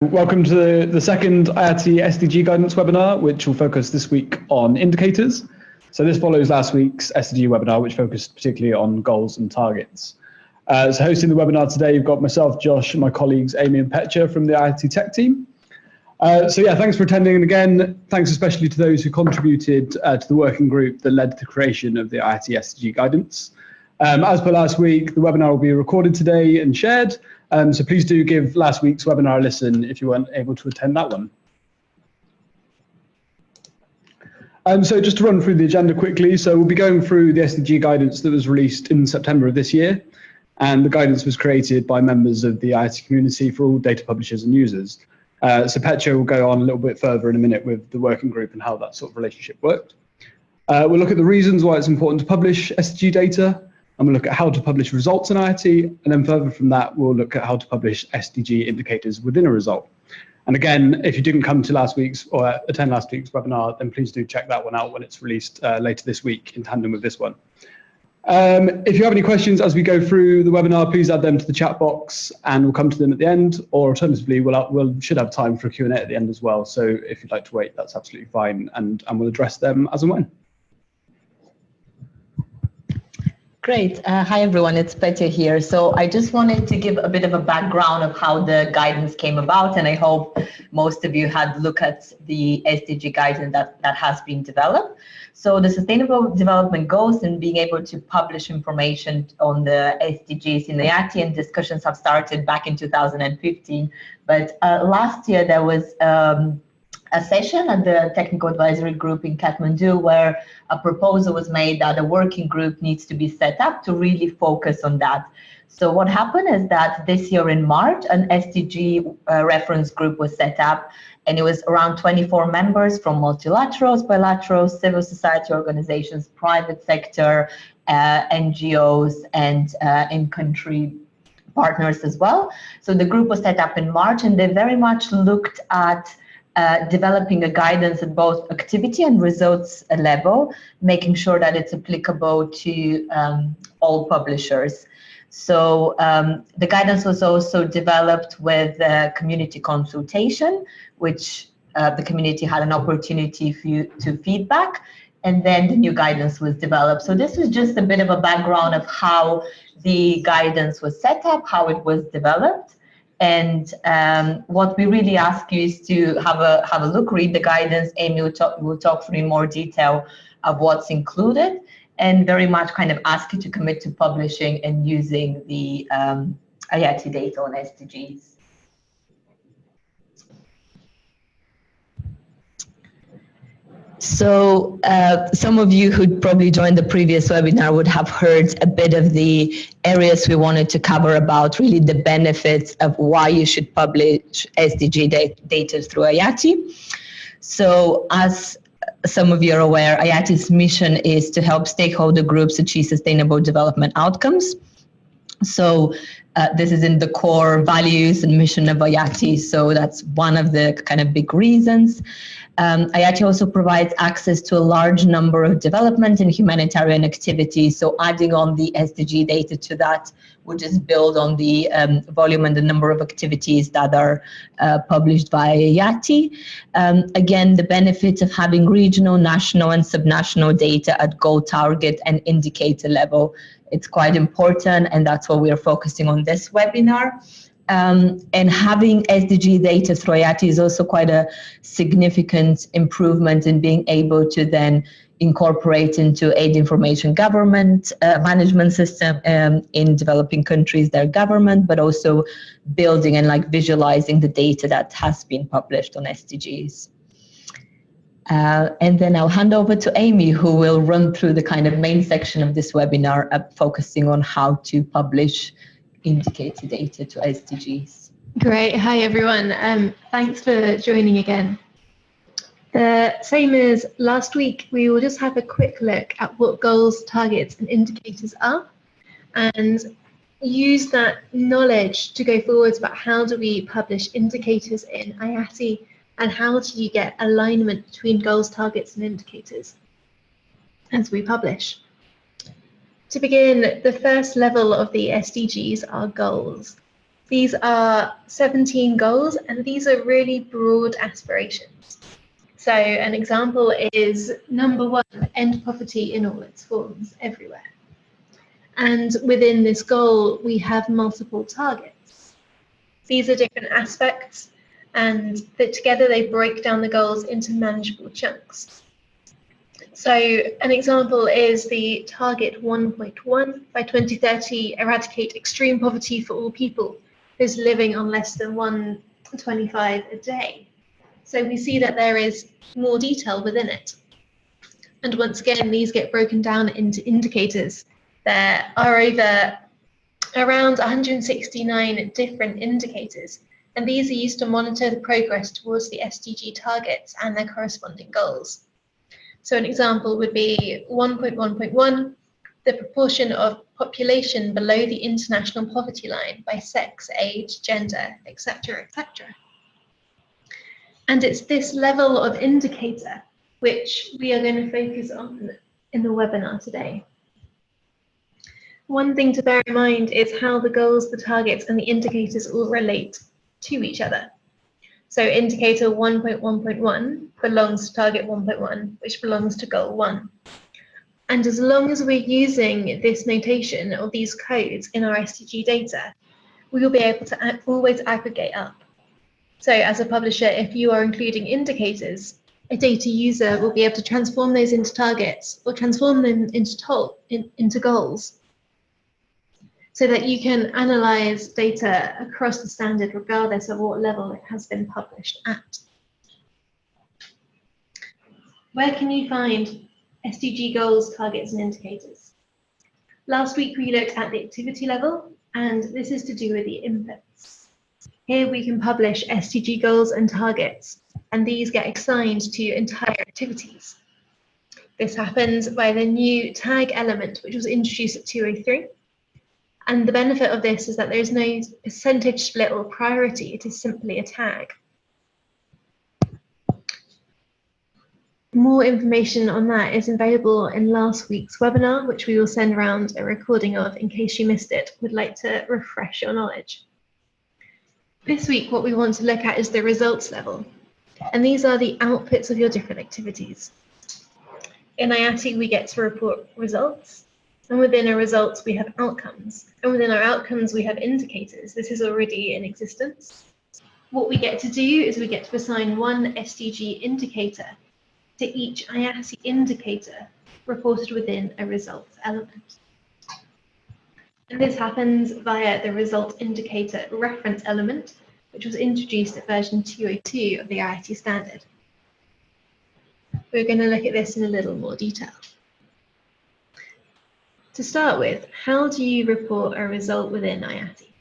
Welcome to the second IATI SDG guidance webinar, which will focus this week on indicators. So this follows last week's SDG webinar, which focused particularly on goals and targets. So hosting the webinar today, you've got myself, Josh, and my colleagues, Amy and Petra from the IATI tech team. Thanks for attending. And again, thanks especially to those who contributed to the working group that led to the creation of the IATI SDG guidance. As per last week, the webinar will be recorded today and shared. So please do give last week's webinar a listen if you weren't able to attend that one. So just to run through the agenda quickly, so we'll be going through the SDG guidance that was released in September of this year. And the guidance was created by members of the IATI community for all data publishers and users. So Petra will go on a little bit further in a minute with the working group and how that sort of relationship worked. We'll look at the reasons why it's important to publish SDG data. And we'll look at how to publish results in IATI, and then further from that, we'll look at how to publish SDG indicators within a result. And again, if you didn't come to last week's or attend last week's webinar, then please do check that one out when it's released later this week in tandem with this one. If you have any questions as we go through the webinar, please add them to the chat box and we'll come to them at the end, or alternatively, we should have time for a Q&A at the end as well. So if you'd like to wait, that's absolutely fine, and we'll address them as and when. Great. Hi, everyone. It's Petra here. So I just wanted to give a bit of a background of how the guidance came about, and I hope most of you had looked at the SDG guidance that has been developed. So the Sustainable Development Goals and being able to publish information on the SDGs in the IATI, and discussions have started back in 2015. But last year there was a session at the Technical Advisory Group in Kathmandu where a proposal was made that a working group needs to be set up to really focus on that. So what happened is that this year in March, an SDG reference group was set up, and it was around 24 members from multilaterals, bilaterals, civil society organizations, private sector, NGOs, and in-country partners as well. So the group was set up in March, and they very much looked at developing a guidance at both activity and results level, making sure that it's applicable to all publishers. So the guidance was also developed with community consultation, which the community had an opportunity to feedback, and then the new guidance was developed. So this was just a bit of a background of how the guidance was set up, how it was developed. And what we really ask you is to have a look, read the guidance. Amy will talk through in more detail of what's included, and very much kind of ask you to commit to publishing and using the IATI data on SDGs. So some of you who'd probably joined the previous webinar would have heard a bit of the areas we wanted to cover about really the benefits of why you should publish SDG data through IATI. So as some of you are aware, IATI's mission is to help stakeholder groups achieve sustainable development outcomes. So this is in the core values and mission of IATI. So that's one of the kind of big reasons. IATI also provides access to a large number of development and humanitarian activities. So adding on the SDG data to that would just build on the volume and the number of activities that are published by IATI. Again, the benefits of having regional, national, and subnational data at goal, target, and indicator level. It's quite important, and that's what we are focusing on this webinar. And having SDG data through IATI is also quite a significant improvement in being able to then incorporate into aid information government management system in developing countries, their government, but also building and visualizing the data that has been published on SDGs. And then I'll hand over to Amy, who will run through the kind of main section of this webinar, focusing on how to publish indicator data to SDGs. Great. Hi, everyone. Thanks for joining again. Same as last week, we will just have a quick look at what goals, targets, and indicators are, and use that knowledge to go forwards about how do we publish indicators in IATI, and how do you get alignment between goals, targets, and indicators as we publish. To begin, the first level of the SDGs are goals. These are 17 goals, and these are really broad aspirations. So an example is number 1, end poverty in all its forms everywhere. And within this goal, we have multiple targets. These are different aspects, and that together they break down the goals into manageable chunks. So an example is the target 1.1, by 2030, eradicate extreme poverty for all people who's living on less than $1.25 a day. So we see that there is more detail within it. And once again, these get broken down into indicators. There are around 169 different indicators, and these are used to monitor the progress towards the SDG targets and their corresponding goals. So an example would be 1.1.1, the proportion of population below the international poverty line by sex, age, gender, etc., etc. And it's this level of indicator which we are going to focus on in the webinar today. One thing to bear in mind is how the goals, the targets, and the indicators all relate to each other. So indicator 1.1.1 belongs to target 1.1, which belongs to goal 1. And as long as we're using this notation or these codes in our SDG data, we will be able to always aggregate up. So as a publisher, if you are including indicators, a data user will be able to transform those into targets or transform them into goals, so that you can analyze data across the standard regardless of what level it has been published at. Where can you find SDG goals, targets, and indicators? Last week we looked at the activity level, and this is to do with the inputs. Here we can publish SDG goals and targets, and these get assigned to entire activities. This happens by the new tag element, which was introduced at 203. And the benefit of this is that there is no percentage split or priority, it is simply a tag. More information on that is available in last week's webinar, which we will send around a recording of in case you missed it, would like to refresh your knowledge. This week, what we want to look at is the results level. And these are the outputs of your different activities. In IATI, we get to report results. And within our results, we have outcomes. And within our outcomes, we have indicators. This is already in existence. What we get to do is we get to assign one SDG indicator to each IATI indicator reported within a results element. And this happens via the result indicator reference element, which was introduced at version 202 of the IATI standard. We're going to look at this in a little more detail. To start with, how do you report a result within IATI?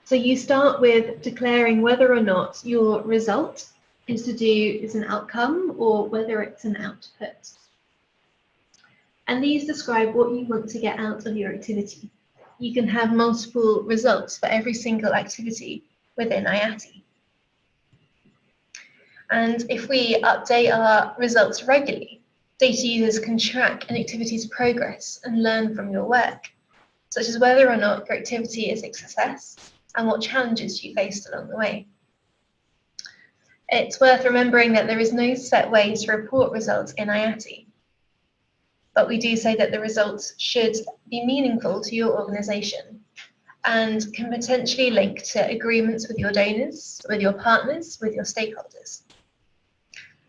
So you start with declaring whether or not your result is an outcome or whether it's an output. And these describe what you want to get out of your activity. You can have multiple results for every single activity within IATI. And if we update our results regularly, data users can track an activity's progress and learn from your work, such as whether or not your activity is a success and what challenges you faced along the way. It's worth remembering that there is no set way to report results in IATI, but we do say that the results should be meaningful to your organisation and can potentially link to agreements with your donors, with your partners, with your stakeholders.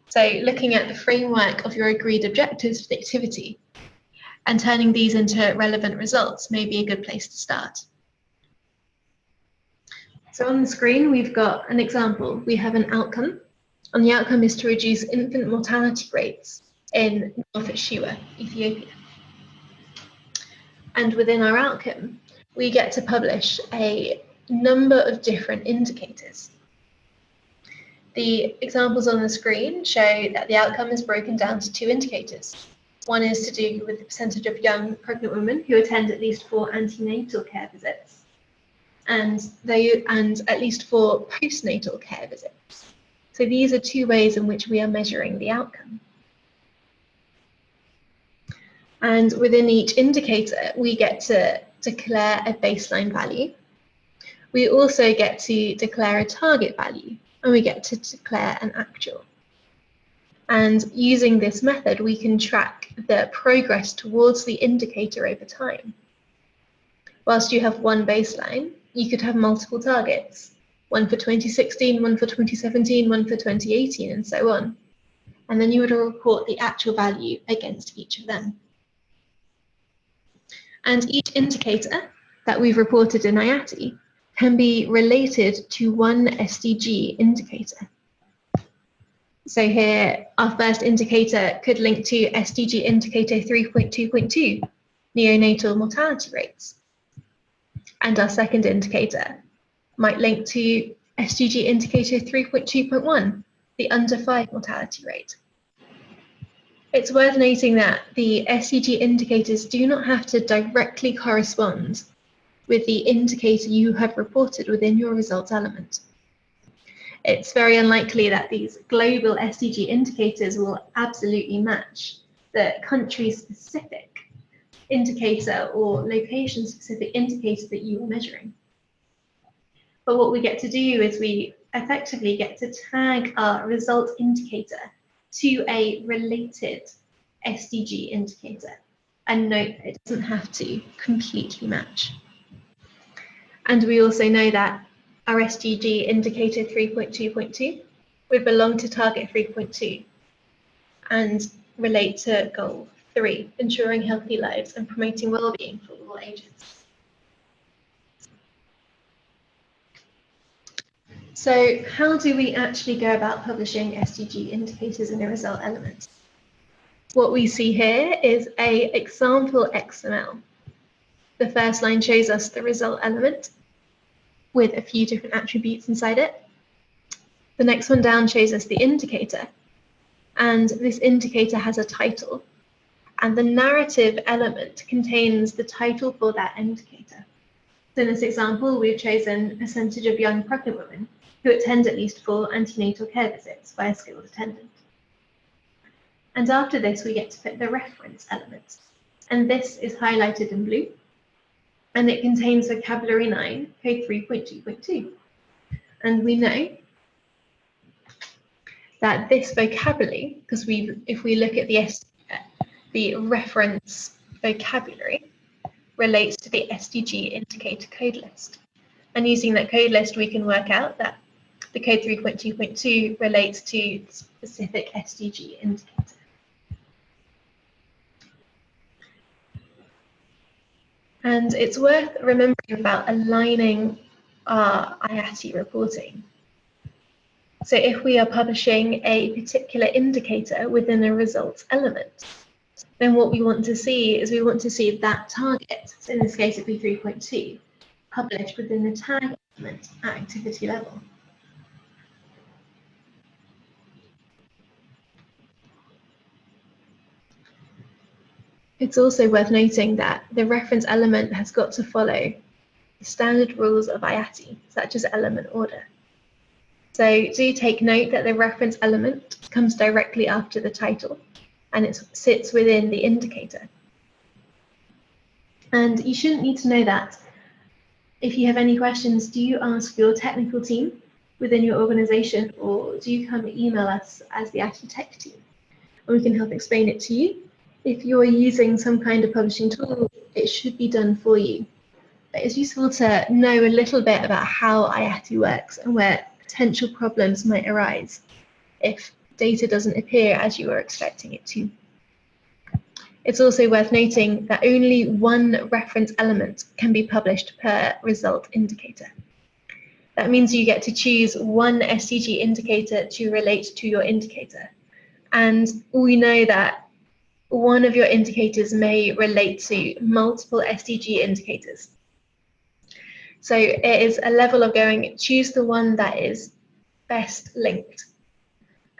So looking at the framework of your agreed objectives for the activity and turning these into relevant results may be a good place to start. So on the screen, we've got an example. We have an outcome, and the outcome is to reduce infant mortality rates in North Shua, Ethiopia. And within our outcome, we get to publish a number of different indicators. The examples on the screen show that the outcome is broken down to two indicators. One is to do with the percentage of young pregnant women who attend at least 4 antenatal care visits, and at least 4 postnatal care visits. So these are two ways in which we are measuring the outcome. And within each indicator, we get to declare a baseline value. we also get to declare a target value, and we get to declare an actual. And using this method, we can track the progress towards the indicator over time. Whilst you have one baseline, you could have multiple targets, one for 2016, one for 2017, one for 2018, and so on. And then you would report the actual value against each of them. And each indicator that we've reported in IATI can be related to one SDG indicator. So here, our first indicator could link to SDG indicator 3.2.2, neonatal mortality rates. And our second indicator might link to SDG indicator 3.2.1, the under 5 mortality rate. It's worth noting that the SDG indicators do not have to directly correspond with the indicator you have reported within your results element. It's very unlikely that these global SDG indicators will absolutely match the country-specific indicator or location-specific indicator that you are measuring. But what we get to do is we effectively get to tag our result indicator to a related SDG indicator and note that it doesn't have to completely match. And we also know that our SDG indicator 3.2.2 would belong to target 3.2 and relate to goal 3, ensuring healthy lives and promoting well-being for all ages. So how do we actually go about publishing SDG indicators in a result element? What we see here is an example XML. The first line shows us the result element with a few different attributes inside it. The next one down shows us the indicator, and this indicator has a title, and the narrative element contains the title for that indicator. So in this example, we've chosen percentage of young pregnant women who attend at least 4 antenatal care visits by a skilled attendant. And after this, we get to put the reference element, and this is highlighted in blue, and it contains vocabulary 9, code 3.2.2. And we know that this vocabulary, because if we look at the reference vocabulary, relates to the SDG indicator code list. And using that code list, we can work out that the code 3.2.2 relates to the specific SDG indicator. And it's worth remembering about aligning our IATI reporting. So if we are publishing a particular indicator within a results element, then what we want to see is we want to see that target, so in this case it'd be 3.2, published within the tag element at activity level. It's also worth noting that the reference element has got to follow the standard rules of IATI, such as element order. So do take note that the reference element comes directly after the title, and it sits within the indicator. And you shouldn't need to know that. If you have any questions, do you ask your technical team within your organization, or do you come email us as the IATI tech team, and we can help explain it to you. If you're using some kind of publishing tool, it should be done for you. But it's useful to know a little bit about how IATI works and where potential problems might arise if data doesn't appear as you were expecting it to. It's also worth noting that only one reference element can be published per result indicator. That means you get to choose one SDG indicator to relate to your indicator. And we know that one of your indicators may relate to multiple SDG indicators. So it is a level of going, choose the one that is best linked.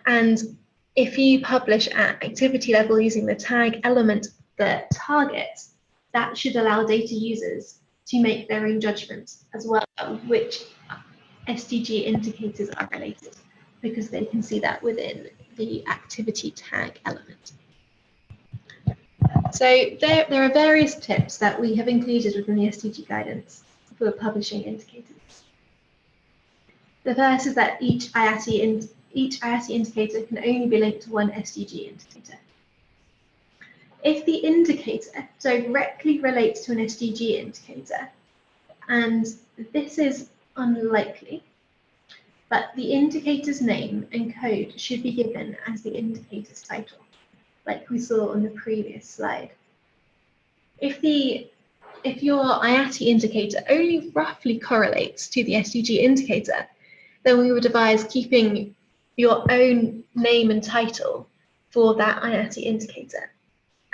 And if you publish at activity level using the tag element, the target, that should allow data users to make their own judgments as well of which SDG indicators are related, because they can see that within the activity tag element. So there are various tips that we have included within the SDG guidance for publishing indicators. The first is that each IATI indicator can only be linked to one SDG indicator. If the indicator directly relates to an SDG indicator, and this is unlikely, but the indicator's name and code should be given as the indicator's title, like we saw on the previous slide. If your IATI indicator only roughly correlates to the SDG indicator, then we would advise keeping your own name and title for that IATI indicator.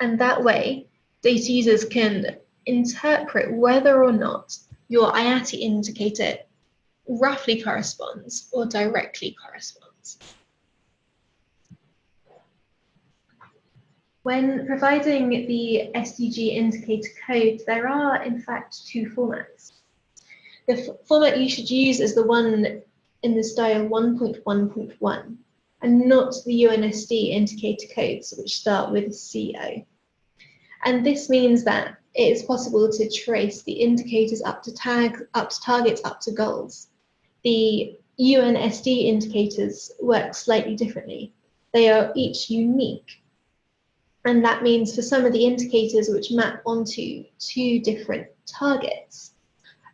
And that way, data users can interpret whether or not your IATI indicator roughly corresponds or directly corresponds. When providing the SDG indicator code, there are in fact two formats. The format you should use is the one in the style 1.1.1 and not the UNSD indicator codes, which start with CO. And this means that it is possible to trace the indicators up to targets, up to goals. The UNSD indicators work slightly differently. They are each unique. And that means for some of the indicators which map onto two different targets,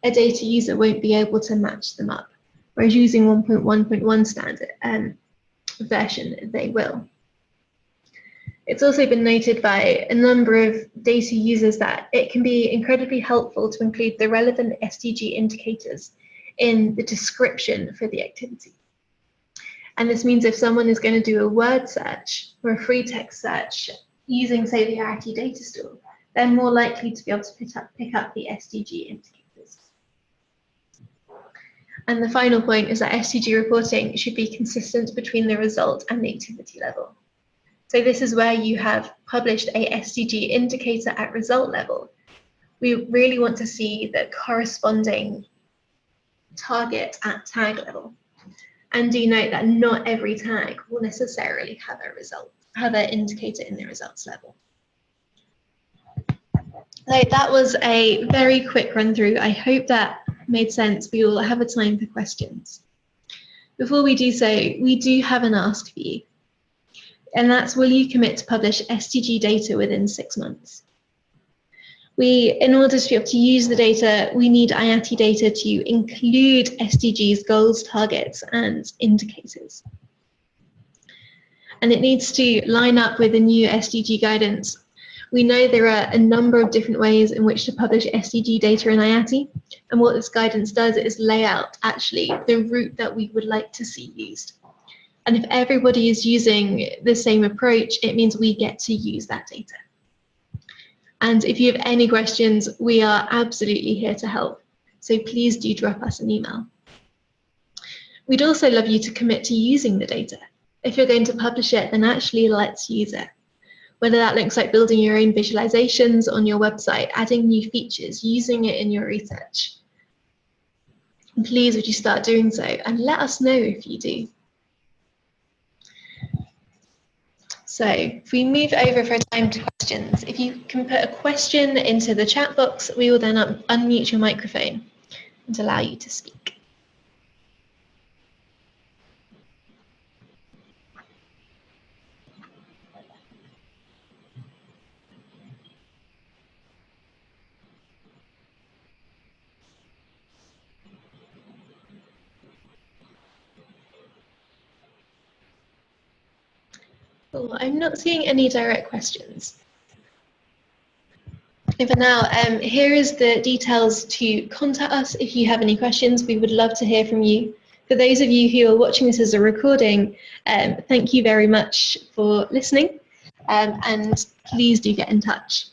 a data user won't be able to match them up. Whereas using 1.1.1 standard version, they will. It's also been noted by a number of data users that it can be incredibly helpful to include the relevant SDG indicators in the description for the activity. And this means if someone is going to do a word search or a free text search using, say, the IATI data store, they're more likely to be able to pick up the SDG indicators. And the final point is that SDG reporting should be consistent between the result and the activity level. So this is where you have published a SDG indicator at result level. We really want to see the corresponding target at tag level. And do note that not every tag will necessarily have an indicator in the results level. So that was a very quick run through. I hope that made sense. We will have a time for questions. Before we do so, we do have an ask for you. And that's, will you commit to publish SDG data within 6 months? In order to be able to use the data, we need IATI data to include SDGs, goals, targets, and indicators. And it needs to line up with the new SDG guidance. We know there are a number of different ways in which to publish SDG data in IATI. And what this guidance does is lay out actually the route that we would like to see used. And if everybody is using the same approach, it means we get to use that data. And if you have any questions, we are absolutely here to help. So please do drop us an email. We'd also love you to commit to using the data. If you're going to publish it, then actually let's use it. Whether that looks like building your own visualizations on your website, adding new features, using it in your research. And please, would you start doing so? And let us know if you do. So if we move over for a time to questions, if you can put a question into the chat box, we will then unmute your microphone and allow you to speak. Cool. I'm not seeing any direct questions. And for now, here is the details to contact us if you have any questions. We would love to hear from you. For those of you who are watching this as a recording, thank you very much for listening, and please do get in touch.